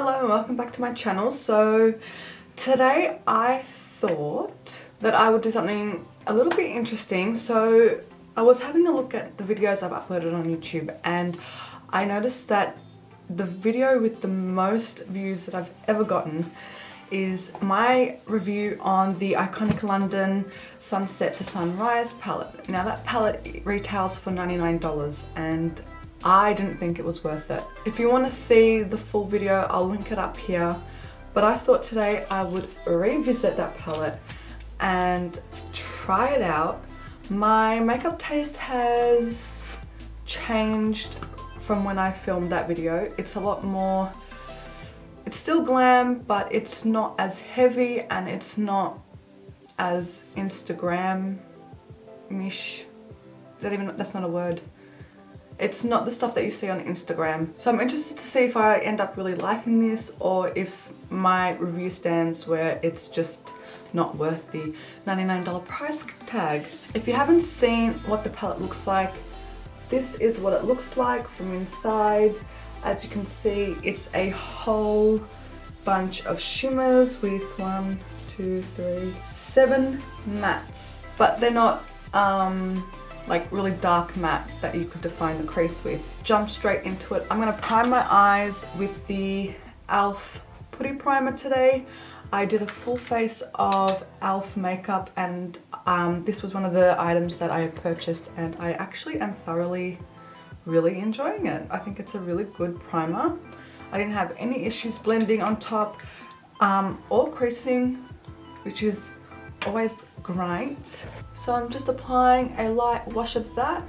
Hello and welcome back to my channel. So today I thought that I would do something a little bit interesting. So I was having a look at the videos I've uploaded on YouTube and I noticed that the video with the most views that I've ever gotten is my review on the iconic London Sunset to Sunrise palette. Now that palette retails for $99 and I didn't think it was worth it. If you want to see the full video, I'll link it up here. But I thought today I would revisit that palette and try it out. My makeup taste has changed from when I filmed that video. It's a lot more, it's still glam, but it's not as heavy and it's not as Instagram-ish. That's not a word. It's not the stuff that you see on Instagram. So I'm interested to see if I end up really liking this or if my review stands where it's just not worth the $99 price tag. If you haven't seen what the palette looks like, this is what it looks like from inside. As you can see, it's a whole bunch of shimmers with 1, 2, 3, 7 mattes. But they're not like really dark mattes that you could define the crease with. Jump straight into it. I'm gonna prime my eyes with the e.l.f. Putty Primer today. I did a full face of e.l.f. makeup and this was one of the items that I had purchased and I actually am thoroughly really enjoying it. I think it's a really good primer. I didn't have any issues blending on top or creasing, which is always great. So I'm just applying a light wash of that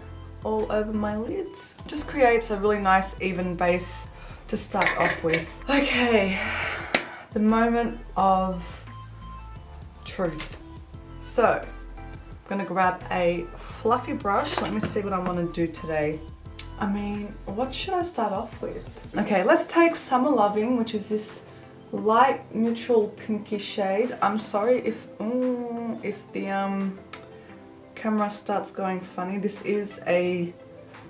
all over my lids. Just creates a really nice even base to start off with. Okay, the moment of truth. So I'm gonna grab a fluffy brush. Let me see what I want to do today. I mean, what should I start off with? Okay, let's take Summer Loving, which is this light neutral pinky shade. I'm sorry if the camera starts going funny. This is a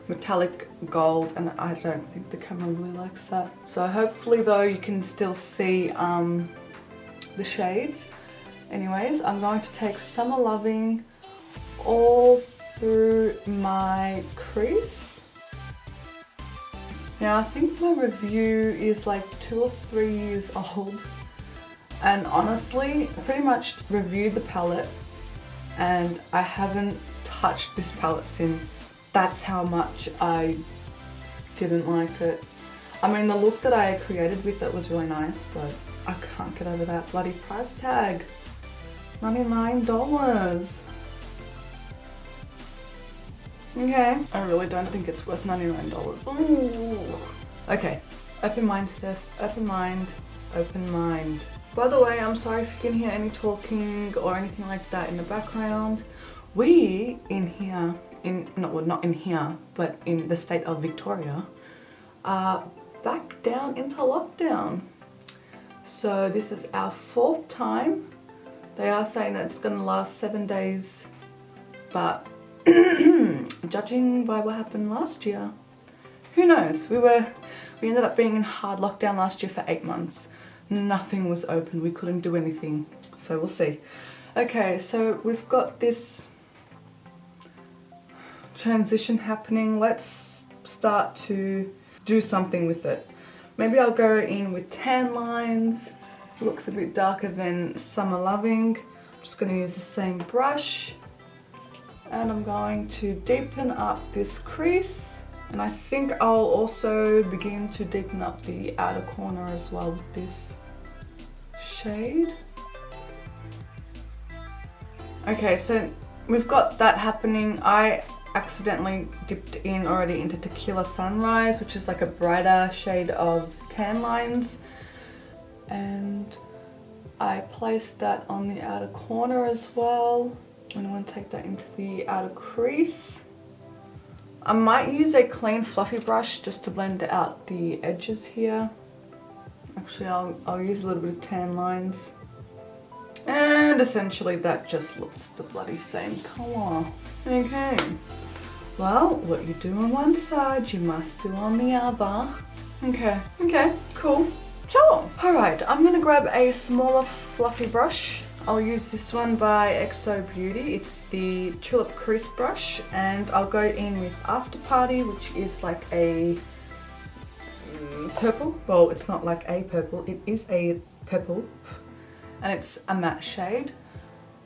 metallic gold and I don't think the camera really likes that. So hopefully though you can still see the shades. Anyways, I'm going to take Summer Loving all through my crease. Now I think my review is like 2 or 3 years old and honestly I pretty much reviewed the palette and I haven't touched this palette since. That's how much I didn't like it. I mean the look that I created with it was really nice but I can't get over that bloody price tag. $99. Okay, I really don't think it's worth $99. Ooh. Okay, open mind, Steph. Open mind. Open mind. By the way, I'm sorry if you can hear any talking or anything like that in the background. We in here, not in here, but in the state of Victoria, are back down into lockdown. So this is our 4th time. They are saying that it's going to last 7 days, but judging by what happened last year, who knows? We ended up being in hard lockdown last year for 8 months. Nothing was open, we couldn't do anything. So we'll see. Okay, so we've got this transition happening. Let's start to do something with it. Maybe I'll go in with tan lines. It looks a bit darker than Summer Loving. I'm just going to use the same brush. And I'm going to deepen up this crease and I think I'll also begin to deepen up the outer corner as well with this shade. Okay, so we've got that happening. I accidentally dipped in already into Tequila Sunrise, which is like a brighter shade of tan lines, and I placed that on the outer corner as well. And I want to take that into the outer crease. I might use a clean fluffy brush just to blend out the edges here. Actually, I'll use a little bit of tan lines. And essentially that just looks the bloody same colour. Okay. Well, what you do on one side, you must do on the other. Okay, cool. Sure. Alright, I'm gonna grab a smaller fluffy brush. I'll use this one by XO Beauty. It's the Tulip Crease brush, and I'll go in with After Party, which is like a purple. Well, it's not like a purple, it is a purple, and it's a matte shade.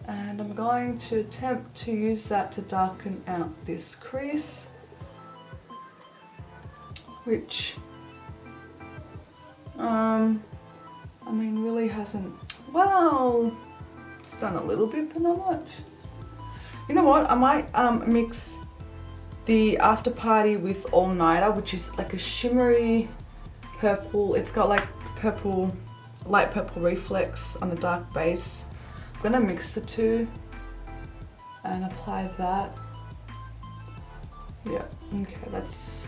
And I'm going to attempt to use that to darken out this crease, which I mean really hasn't, well, it's done a little bit but not much. You know what, I might mix the After Party with All Nighter, which is like a shimmery purple. It's got like purple, light purple reflex on a dark base. I'm gonna mix the two and apply that. Yeah, okay, that's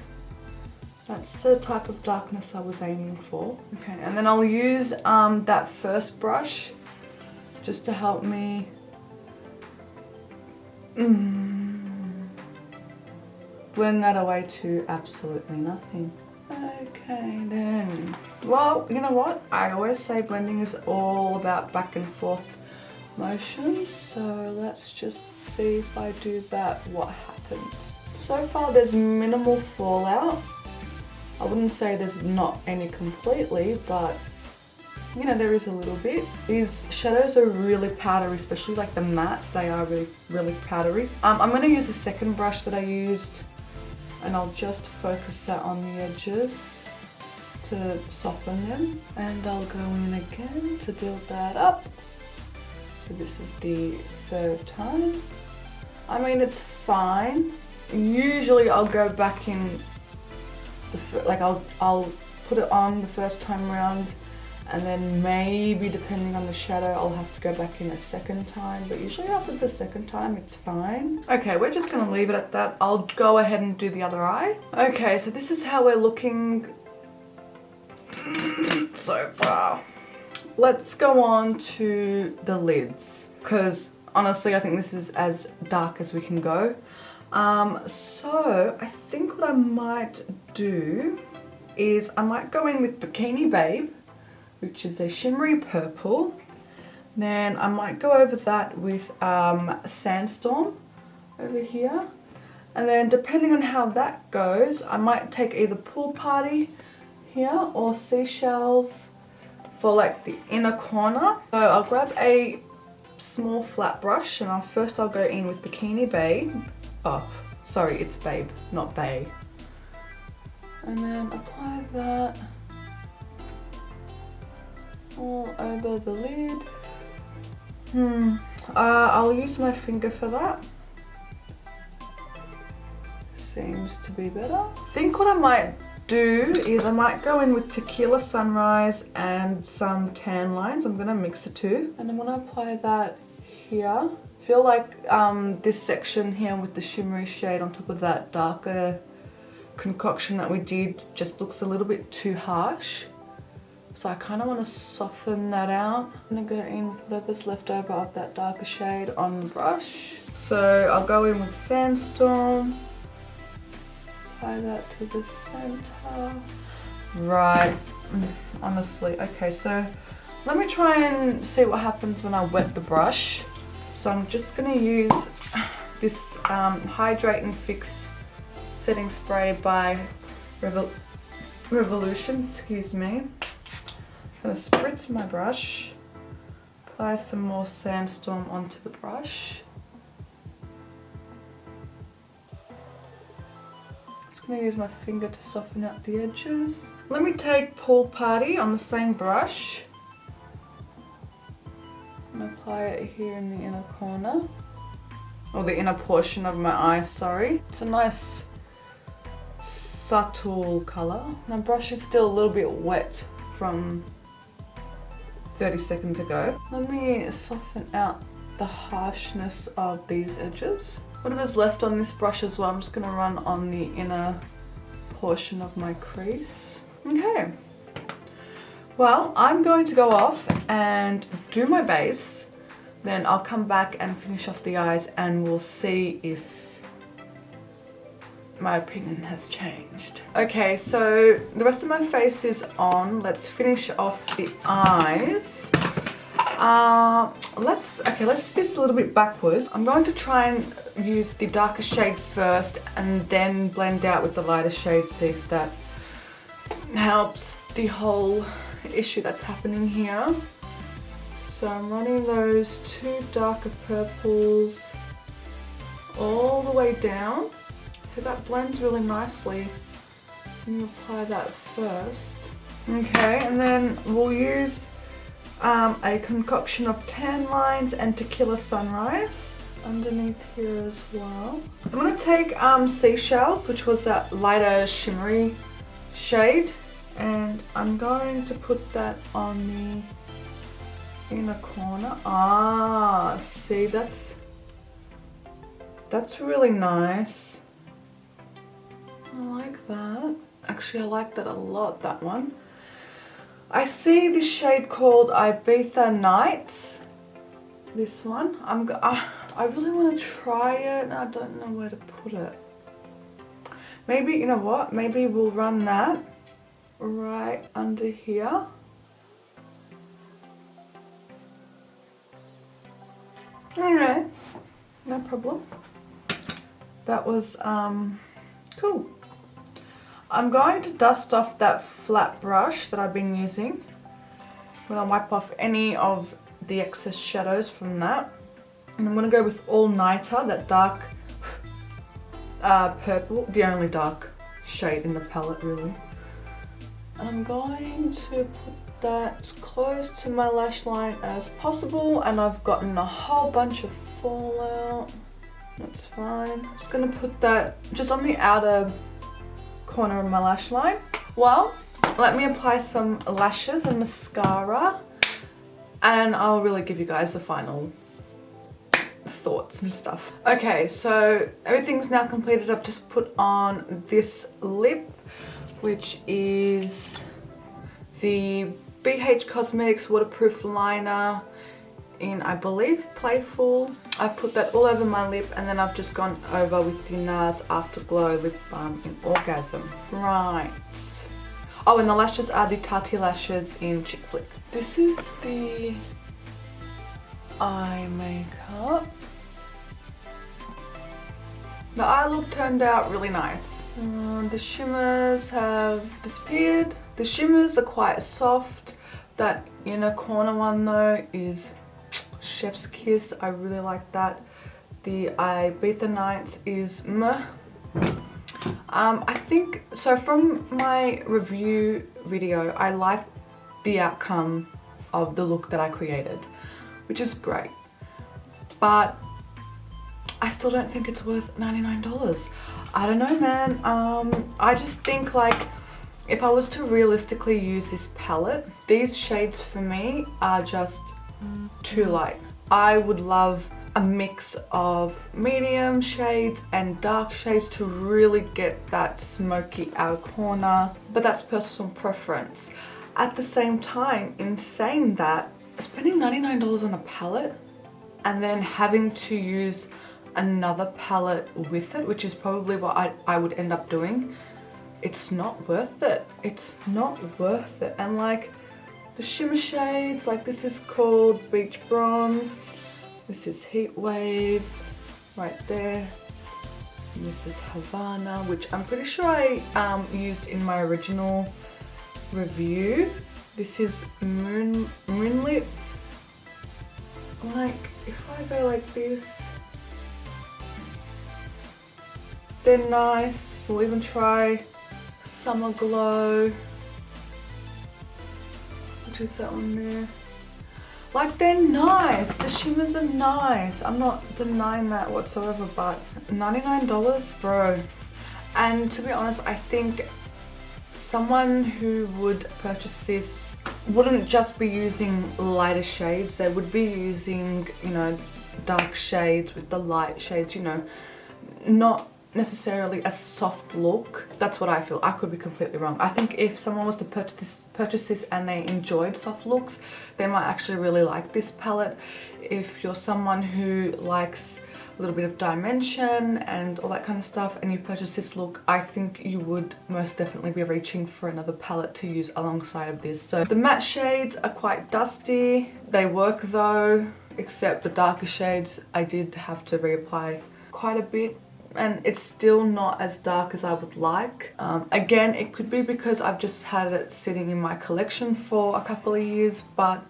the type of darkness I was aiming for. Okay, and then I'll use that first brush just to help me blend that away to absolutely nothing. Okay then. Well, you know what? I always say blending is all about back and forth motions, so let's just see if I do that, what happens. So far there's minimal fallout. I wouldn't say there's not any completely, but you know, there is a little bit. These shadows are really powdery, especially like the mattes, they are really, really powdery. I'm gonna use a second brush that I used, and I'll just focus that on the edges to soften them. And I'll go in again to build that up. So this is the third time. I mean, it's fine. Usually I'll go back in, I'll put it on the first time around, and then maybe depending on the shadow I'll have to go back in a second time, but usually after the second time it's fine. Okay, we're just gonna leave it at that. I'll go ahead and do the other eye. Okay, so this is how we're looking so far. Let's go on to the lids, because honestly I think this is as dark as we can go. So I think what I might do is I might go in with Bikini Babe, which is a shimmery purple. Then I might go over that with Sandstorm over here. And then depending on how that goes, I might take either Pool Party here or Seashells for like the inner corner. So I'll grab a small flat brush, and first I'll go in with Bikini Babe. Oh, sorry, it's Babe, not Bay. And then apply that all over the lid. I'll use my finger for that. Seems to be better. I think what I might do is I might go in with Tequila Sunrise and some tan lines. I'm gonna mix the two. And I'm gonna apply that here. I feel like this section here with the shimmery shade on top of that darker concoction that we did just looks a little bit too harsh. So I kind of want to soften that out. I'm going to go in with whatever's left over of that darker shade on the brush. So I'll go in with Sandstorm. Apply that to the center. Right, honestly. Okay, so let me try and see what happens when I wet the brush. So I'm just going to use this Hydrate and Fix setting spray by Revolution, excuse me. I'm going to spritz my brush, apply some more Sandstorm onto the brush. Just going to use my finger to soften out the edges. Let me take Pool Party on the same brush and apply it here in the inner corner, or the inner portion of my eye, sorry. It's a nice subtle colour. My brush is still a little bit wet from 30 seconds ago. Let me soften out the harshness of these edges. Whatever's left on this brush as well, I'm just going to run on the inner portion of my crease. Okay. Well, I'm going to go off and do my base, then I'll come back and finish off the eyes, and we'll see if my opinion has changed. Okay, so the rest of my face is on. Let's finish off the eyes. Let's do this a little bit backwards. I'm going to try and use the darker shade first and then blend out with the lighter shade, see if that helps the whole issue that's happening here. So I'm running those two darker purples all the way down. So that blends really nicely. And you apply that first. Okay, and then we'll use a concoction of tan lines and tequila sunrise underneath here as well. I'm going to take seashells, which was that lighter shimmery shade, and I'm going to put that on the inner corner. Ah, see, that's really nice. I like that. Actually, I like that a lot, that one. I see this shade called Ibiza Nights. This one. I really want to try it and I don't know where to put it. Maybe, you know what? Maybe we'll run that right under here. Alright, no problem. That was cool. I'm going to dust off that flat brush that I've been using. I'm going to wipe off any of the excess shadows from that. And I'm going to go with All Nighter, that dark purple, the only dark shade in the palette really. And I'm going to put that as close to my lash line as possible, and I've gotten a whole bunch of fallout. That's fine. I'm just going to put that just on the outer corner of my lash line. Well, let me apply some lashes and mascara, and I'll really give you guys the final thoughts and stuff. Okay, so everything's now completed. I've just put on this lip, which is the BH Cosmetics waterproof liner in, I believe, Playful. I put that all over my lip, and then I've just gone over with the NARS Afterglow Lip Balm in Orgasm. Right. Oh, and the lashes are the Tati lashes in Chick Flick. This is the eye makeup. The eye look turned out really nice. The shimmers have disappeared. The shimmers are quite soft. That inner corner one though is Chef's Kiss. I really like that. The Ibiza Nights is meh. I think, so from my review video, I like the outcome of the look that I created, which is great. But I still don't think it's worth $99. I don't know, man. I just think, like, if I was to realistically use this palette, these shades for me are just too light. I would love a mix of medium shades and dark shades to really get that smoky outer corner, but that's personal preference. At the same time, in saying that, spending $99 on a palette and then having to use another palette with it, which is probably what I would end up doing, it's not worth it. It's not worth it. And like the shimmer shades, like this is called Beach Bronzed, this is Heat Wave right there, and this is Havana, which I'm pretty sure I used in my original review. This is Moonlit. Like, if I go like this, they're nice. We'll even try Summer Glow, which is that one there. Like, they're nice. The shimmers are nice. I'm not denying that whatsoever, but $99, bro. And to be honest, I think someone who would purchase this wouldn't just be using lighter shades. They would be using, you know, dark shades with the light shades, you know, not necessarily a soft look. That's what I feel. I could be completely wrong. I think if someone was to purchase this and they enjoyed soft looks, they might actually really like this palette. If you're someone who likes a little bit of dimension and all that kind of stuff, and you purchase this look, I think you would most definitely be reaching for another palette to use alongside of this. So the matte shades are quite dusty. They work though, except the darker shades I did have to reapply quite a bit, and it's still not as dark as I would like. Again, it could be because I've just had it sitting in my collection for a couple of years, but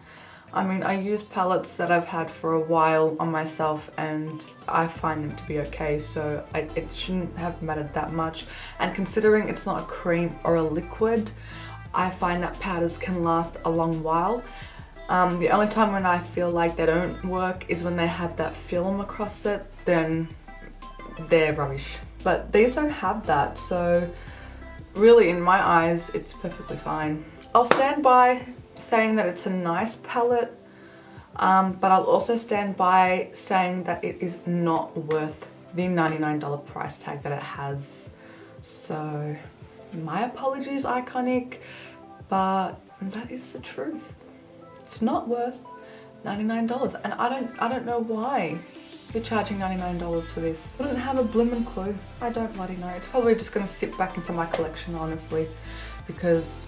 I mean, I use palettes that I've had for a while on myself and I find them to be okay, so it shouldn't have mattered that much. And considering it's not a cream or a liquid, I find that powders can last a long while. The only time when I feel like they don't work is when they have that film across it, then they're rubbish. But these don't have that, so really in my eyes it's perfectly fine. I'll stand by saying that it's a nice palette, but I'll also stand by saying that it is not worth the $99 price tag that it has. So my apologies, Iconic, but that is the truth. It's not worth $99, and I don't know why you're charging $99 for this. I don't have a blooming clue. I don't bloody know. It's probably just gonna sit back into my collection, honestly, because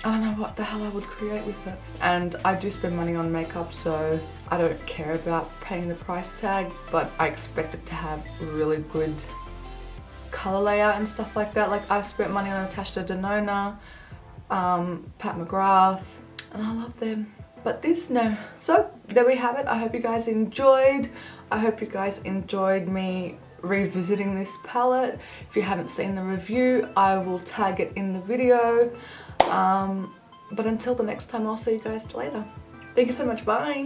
I don't know what the hell I would create with it. And I do spend money on makeup, so I don't care about paying the price tag, but I expect it to have really good color layout and stuff like that. Like, I've spent money on Natasha Denona, Pat McGrath, and I love them. But this, no. So there we have it. I hope you guys enjoyed. I hope you guys enjoyed me revisiting this palette. If you haven't seen the review, I will tag it in the video. But until the next time, I'll see you guys later. Thank you so much. Bye.